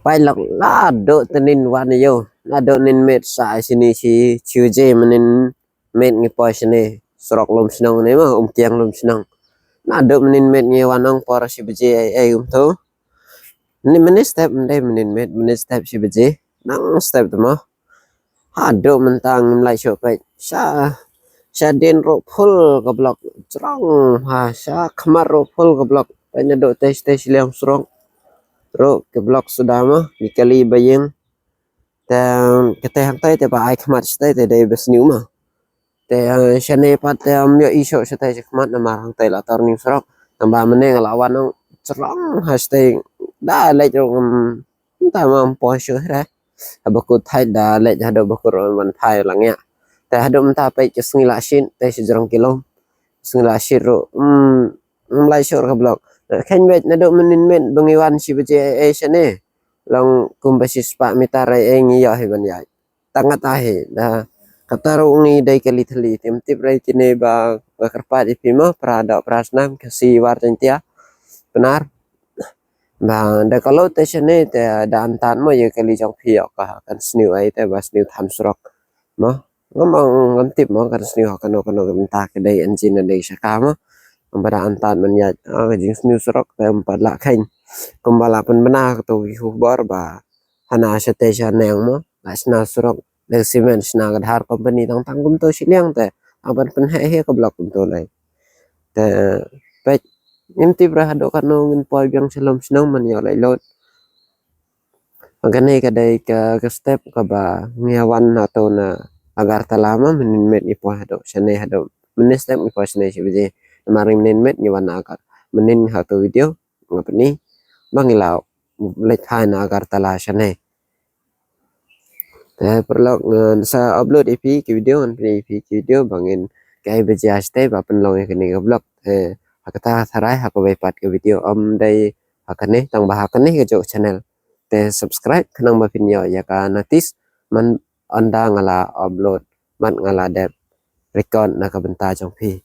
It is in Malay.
bay lọc lá độ tên nênวันnày yo lá độ nên mệt sai xin đi chi chiu dê mà nên mệt nghe poi xin đi sọc lom snong này mà kiang lom snong lá độ nên mệt ngheวันông para si bje ai tu ni mình step đây mình step si bje nang step tu mà ha độ mình tang lại chụp vậy sa den ro full ke blok cerong ha sa khamar ro full ke blok nya do tes liam serong ro ke blok sudah mah dikali bayang dan kete hang tai te ba ai khamat stai te dei besniu mah te shane pat yo iso stai khamat na mar hang tai la tor ning serok tambah meneng lawan nang cerong ha stai da le jong ta ma po syo ra abakut thai da le ja do bakur man thai lang yaแต่ถ้าดมตาไปจะสงิลาชินแต่สิจรองกิโลสงิลาชิโรไลชอร์กับบล็อกแค่เม็ดนะดมนินเม็ดบางวันสิบเจเอชเน่ลองกุมไปสิสปะมิตาไรเองยอให้บรรยายตั้งตาเหนะกตารุงนี้ได้กลิทลีเต็มทิบไรจินเนบากระปาดิพิมะปราดอกปราสนามkasi war tentia benar nah da kalau tesane te da antan mo ye kali jong phiok ka kan sniu ai te bas sniu tham srok mo ngomong ngantip mo kan sniu kano minta ke dai engine dai sakama pada antan men ya jing sniu srok te empat la khain kumbala pen bena to hu bor ba hana station neng mo asna srok de cement sna gadhar company tang tang kum to siliang te aban pen he ke blok kum to lai te pe imti brahado kano min poi byang selom snong man yo lai lot magane ka dai ka step ka ba ngiawan atau na agar talama menit ipo hado sane hado menit step ipo sane sibje maring menit ngiwan agar menin hado video ngapni bangilau lek na agar tala sane perlu sa upload ip ki video an ip ki video bangin kai beja step apen long ke ni vlog kata sarai hako pat ke video dai akane tang bah akane ke jo channel te subscribe kanang mapinyo ya ka notis man anda ngala upload man ngala dep record na kabenta jong pi